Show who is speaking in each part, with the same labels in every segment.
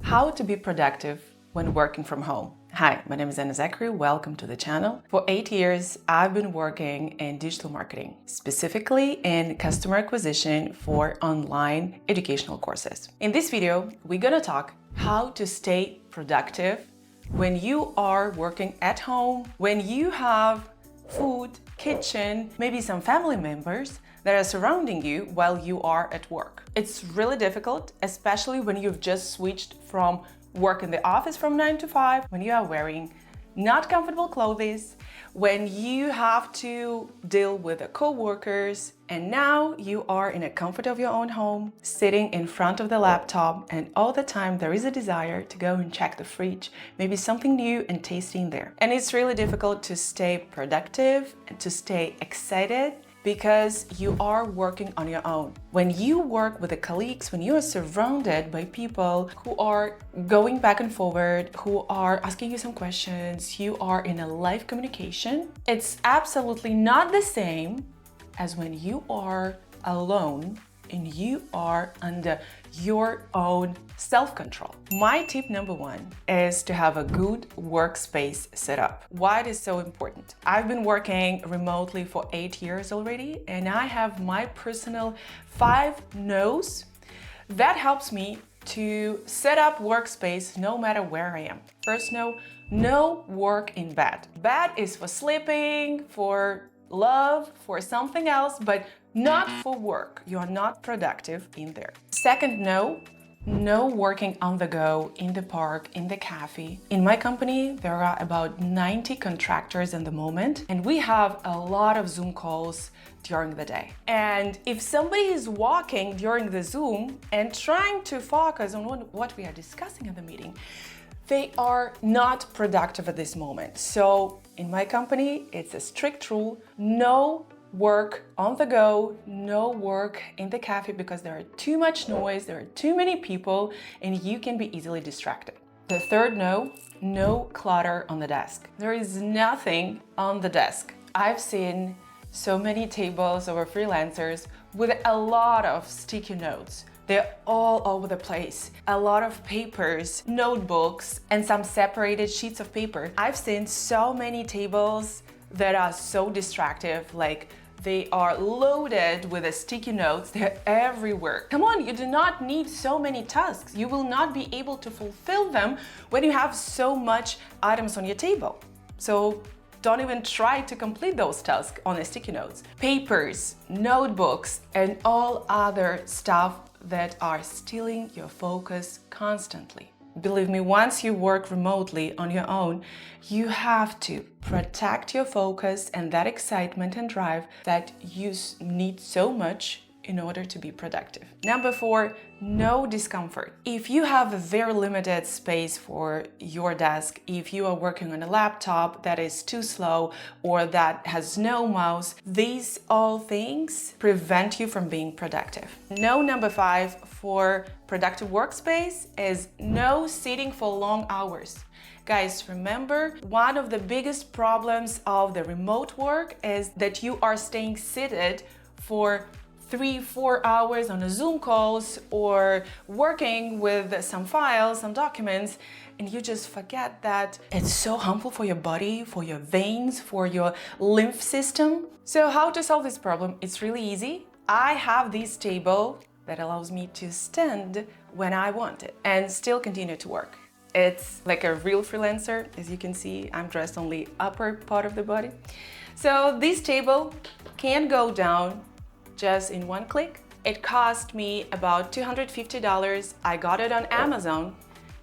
Speaker 1: How to be productive when working from home. Hi, my name is Zakkery. Welcome to the channel. For 8 years, I've been working in digital marketing, specifically in customer acquisition for online educational courses. In this video, we're gonna talk how to stay productive when you are working at home, when you have food, kitchen, maybe some family members that are surrounding you while you are at work. It's really difficult, especially when you've just switched from work in the office from 9 to 5, when you are wearing not comfortable clothes, when you have to deal with the co-workers, and now you are in the comfort of your own home, sitting in front of the laptop, and all the time there is a desire to go and check the fridge, maybe something new and tasty in there. And it's really difficult to stay productive and to stay excited because you are working on your own. When you work with the colleagues, when you are surrounded by people who are going back and forward, who are asking you some questions, you are in a live communication, it's absolutely not the same as when you are alone and you are under your own self-control. My tip number one is to have a good workspace setup. Why it is so important? I've been working remotely for 8 years already, and I have my personal 5 no's that helps me to set up workspace no matter where I am. First no, no work in bed. Bed is for sleeping, for love, for something else, but not for work. You are not productive in there. Second no, no working on the go, in the park, in the cafe. In my company, there are about 90 contractors in the moment, and we have a lot of Zoom calls during the day. And if somebody is walking during the Zoom and trying to focus on what we are discussing in the meeting, they are not productive at this moment. So in my company, it's a strict rule: no work on the go, no work in the cafe, because there are too much noise, there are too many people, and you can be easily distracted. The third no, no clutter on the desk. There is nothing on the desk. I've seen so many tables of freelancers with a lot of sticky notes. They're all over the place. A lot of papers, notebooks, and some separated sheets of paper. I've seen so many tables that are so distractive, like they are loaded with the sticky notes, they're everywhere. Come on, you do not need so many tasks. You will not be able to fulfill them when you have so much items on your table. So don't even try to complete those tasks on the sticky notes. Papers, notebooks, and all other stuff that are stealing your focus constantly. Believe me, once you work remotely on your own, you have to protect your focus and that excitement and drive that you need so much in order to be productive. Number 4, no discomfort. If you have a very limited space for your desk, if you are working on a laptop that is too slow or that has no mouse, these all things prevent you from being productive. No, number 5 for productive workspace is no sitting for long hours. Guys, remember, one of the biggest problems of the remote work is that you are staying seated for 3-4 hours on a Zoom calls or working with some files, some documents, and you just forget that it's so harmful for your body, for your veins, for your lymph system. So how to solve this problem? It's really easy. I have this table that allows me to stand when I want it and still continue to work. It's like a real freelancer. As you can see, I'm dressed only upper part of the body. So this table can go down just in one click. It cost me about $250. I got it on Amazon,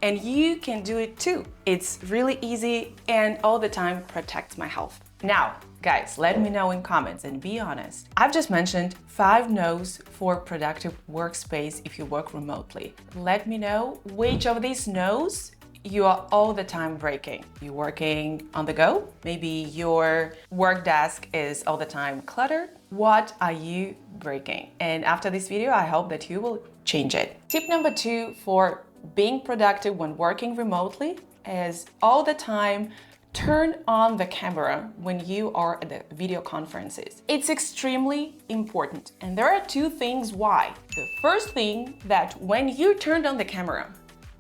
Speaker 1: and you can do it too. It's really easy and all the time protects my health. Now, guys, let me know in comments and be honest. I've just mentioned 5 no's for productive workspace if you work remotely. Let me know which of these no's you are all the time breaking. You're working on the go. Maybe your work desk is all the time cluttered. What are you breaking? And after this video, I hope that you will change it. Tip number 2 for being productive when working remotely is all the time turn on the camera when you are at the video conferences. It's extremely important, and there are 2 things why. The first thing, that when you turned on the camera,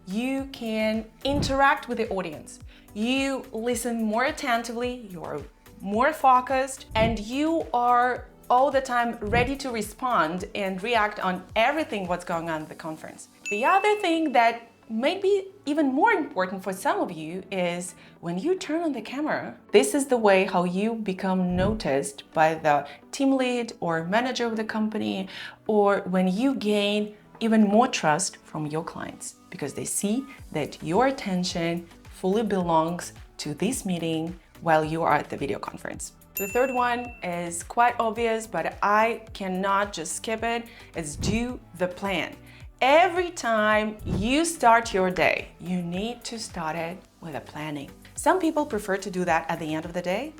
Speaker 1: you can interact with the audience. You listen more attentively, you're more focused, and you are all the time ready to respond and react on everything what's going on at the conference. The other thing that may be even more important for some of you is when you turn on the camera, this is the way how you become noticed by the team lead or manager of the company, or when you gain even more trust from your clients because they see that your attention fully belongs to this meeting while you are at the video conference. The third one is quite obvious, but I cannot just skip it. It's do the plan. Every time you start your day, you need to start it with a planning. Some people prefer to do that at the end of the day,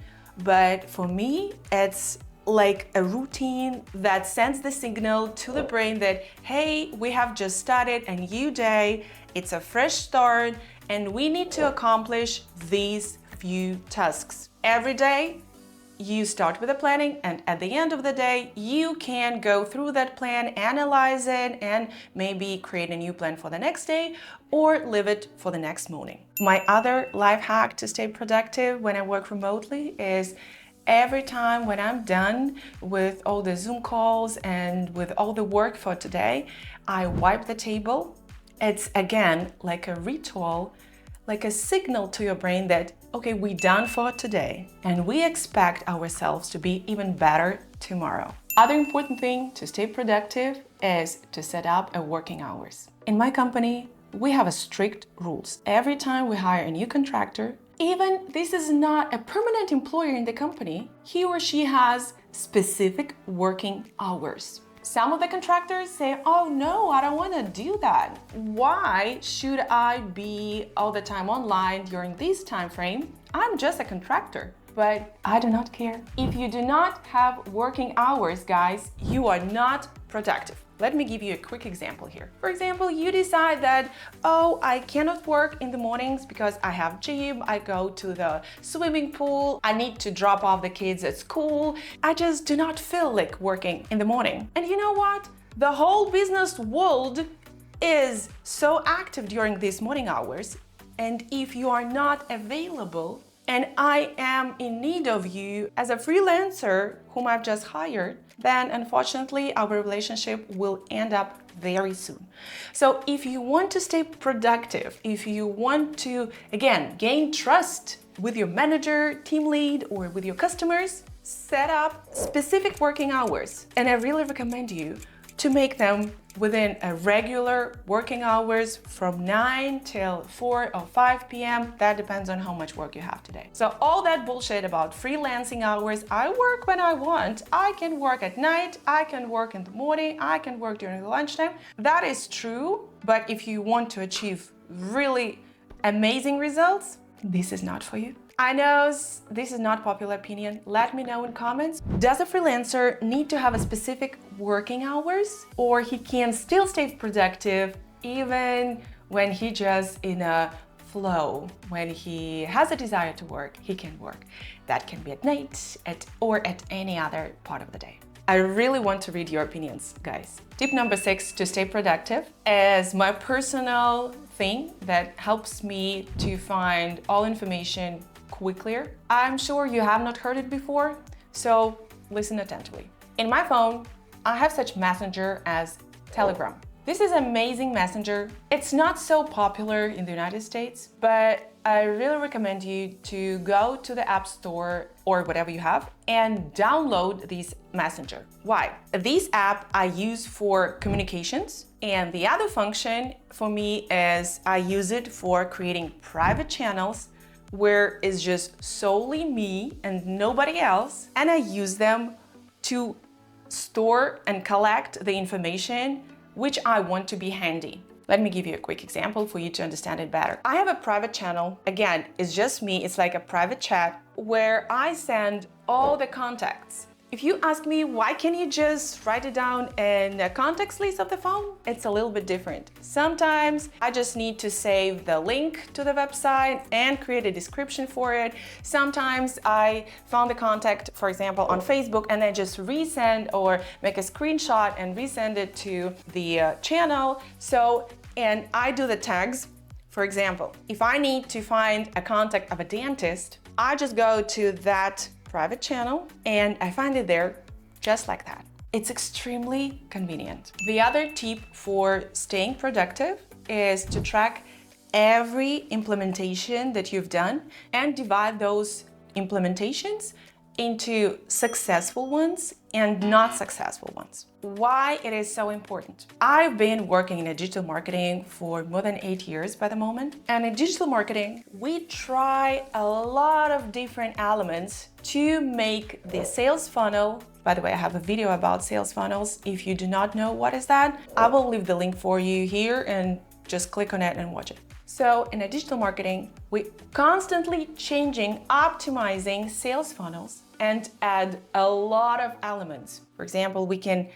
Speaker 1: but for me, it's like a routine that sends the signal to the brain that, hey, we have just started a new day, it's a fresh start, and we need to accomplish these few tasks. Every day, you start with the planning, and at the end of the day, you can go through that plan, analyze it, and maybe create a new plan for the next day or leave it for the next morning. My other life hack to stay productive when I work remotely is every time when I'm done with all the Zoom calls and with all the work for today, I wipe the table. It's again like a ritual, like a signal to your brain that, okay, we're done for today and we expect ourselves to be even better tomorrow. Other important thing to stay productive is to set up a working hours. In my company, we have a strict rules. Every time we hire a new contractor, even this is not a permanent employer in the company, he or she has specific working hours. Some of the contractors say, oh no, I don't want to do that. Why should I be all the time online during this time frame? I'm just a contractor. But I do not care. If you do not have working hours, guys, you are not productive. Let me give you a quick example here. For example, you decide that, oh, I cannot work in the mornings because I have gym, I go to the swimming pool, I need to drop off the kids at school. I just do not feel like working in the morning. And you know what? The whole business world is so active during these morning hours. And if you are not available, and I am in need of you as a freelancer whom I've just hired, then unfortunately our relationship will end up very soon. So if you want to stay productive, if you want to, again, gain trust with your manager, team lead, or with your customers, set up specific working hours. And I really recommend you to make them within a regular working hours from 9 till 4 or 5 p.m. That depends on how much work you have today. So all that bullshit about freelancing hours, I work when I want. I can work at night, I can work in the morning, I can work during the lunchtime. That is true, but if you want to achieve really amazing results, this is not for you. I know this is not popular opinion. Let me know in comments. Does a freelancer need to have a specific working hours, or he can still stay productive even when he just in a flow? When he has a desire to work, he can work. That can be at night or at any other part of the day. I really want to read your opinions, guys. Tip number 6 to stay productive is my personal thing that helps me to find all information quickly. I'm sure you have not heard it before, so listen attentively. In my phone, I have such messenger as Telegram. This is an amazing messenger. It's not so popular in the United States, but I really recommend you to go to the App Store or whatever you have and download this messenger. Why? This app I use for communications, and the other function for me is I use it for creating private channels where it's just solely me and nobody else, and I use them to store and collect the information which I want to be handy. Let me give you a quick example for you to understand it better. I have a private channel. Again, it's just me. It's like a private chat where I send all the contacts. If you ask me, why can't you just write it down in a contacts list of the phone? It's a little bit different. Sometimes I just need to save the link to the website and create a description for it. Sometimes I found the contact, for example, on Facebook, and I just resend or make a screenshot and resend it to the channel. And I do the tags For example, if I need to find a contact of a dentist, I just go to that private channel and I find it there just like that. It's extremely convenient. The other tip for staying productive is to track every implementation that you've done and divide those implementations into successful ones and not successful ones. Why it is so important? I've been working in digital marketing for more than 8 years by the moment. And in digital marketing, we try a lot of different elements to make the sales funnel. By the way, I have a video about sales funnels. If you do not know what is that, I will leave the link for you here and just click on it and watch it. So in a digital marketing, we constantly changing, optimizing sales funnels and add a lot of elements. For example, we can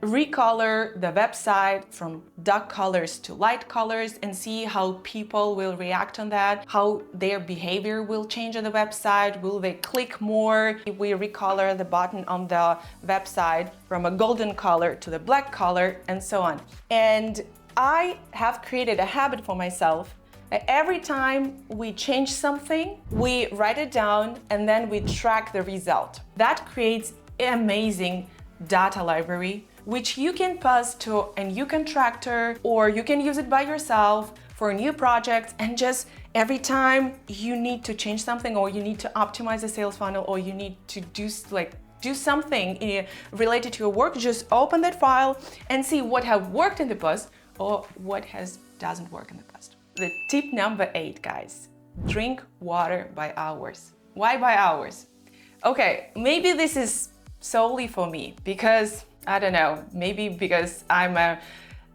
Speaker 1: recolor the website from dark colors to light colors and see how people will react on that, how their behavior will change on the website. Will they click more if we recolor the button on the website from a golden color to the black color, and so on. And I have created a habit for myself. Every time we change something, we write it down and then we track the result. That creates an amazing data library, which you can pass to a new contractor, or you can use it by yourself for a new project. And just every time you need to change something, or you need to optimize a sales funnel, or you need to do something related to your work, just open that file and see what have worked in the past or what doesn't work in the past. The tip number 8, guys, drink water by hours. Why by hours? Okay, maybe this is solely for me because, I don't know, maybe because I'm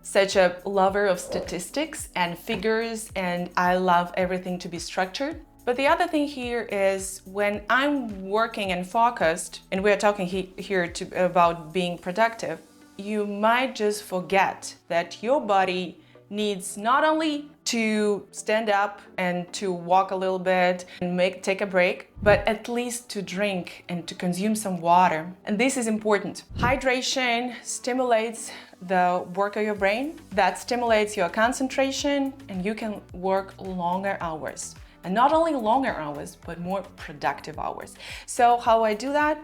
Speaker 1: such a lover of statistics and figures and I love everything to be structured. But the other thing here is when I'm working and focused, and we're talking here about being productive, you might just forget that your body needs not only to stand up and to walk a little bit and take a break, but at least to drink and to consume some water. And this is important. Hydration stimulates the work of your brain, that stimulates your concentration, and you can work longer hours. And not only longer hours, but more productive hours. So how I do that?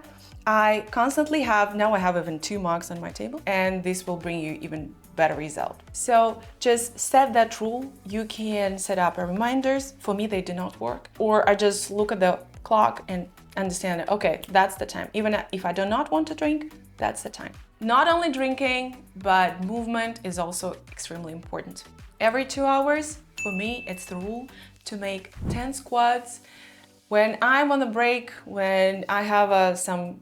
Speaker 1: I constantly now I have even 2 mugs on my table, and this will bring you even better result. So just set that rule. You can set up reminders. For me, they do not work. Or I just look at the clock and understand that, okay, that's the time. Even if I do not want to drink, that's the time. Not only drinking, but movement is also extremely important. Every 2 hours, for me, it's the rule to make 10 squats. When I'm on the break, when I have some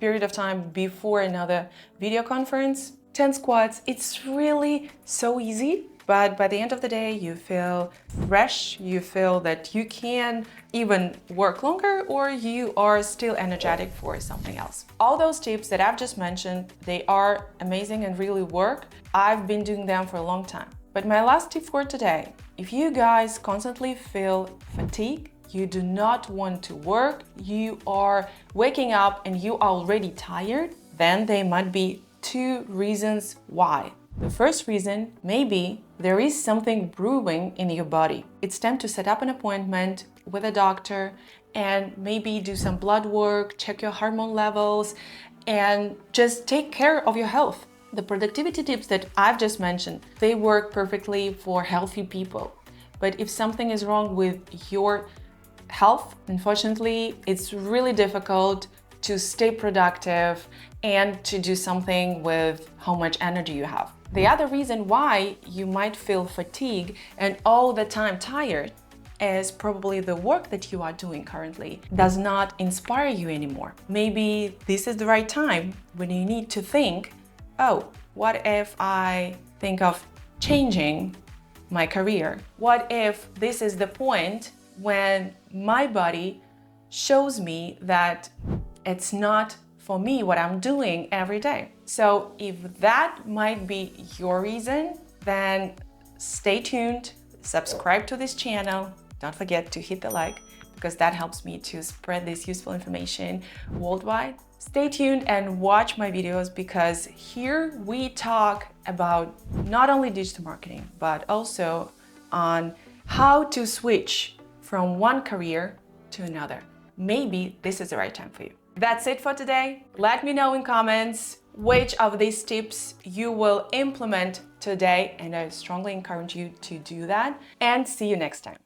Speaker 1: period of time before another video conference, 10 squats, it's really so easy, but by the end of the day, you feel fresh, you feel that you can even work longer, or you are still energetic for something else. All those tips that I've just mentioned, they are amazing and really work. I've been doing them for a long time. But my last tip for today, if you guys constantly feel fatigued, you do not want to work, you are waking up and you are already tired, then there might be 2 reasons why. The first reason, maybe there is something brewing in your body. It's time to set up an appointment with a doctor and maybe do some blood work, check your hormone levels, and just take care of your health. The productivity tips that I've just mentioned, they work perfectly for healthy people. But if something is wrong with your health, unfortunately, it's really difficult to stay productive and to do something with how much energy you have. The other reason why you might feel fatigued and all the time tired is probably the work that you are doing currently does not inspire you anymore. Maybe this is the right time when you need to think, oh, what if I think of changing my career? What if this is the point when my body shows me that it's not for me what I'm doing every day? So if that might be your reason, then stay tuned, subscribe to this channel. Don't forget to hit the like, because that helps me to spread this useful information worldwide. Stay tuned and watch my videos, because here we talk about not only digital marketing, but also on how to switch from one career to another. Maybe this is the right time for you. That's it for today. Let me know in comments which of these tips you will implement today, and I strongly encourage you to do that. And see you next time.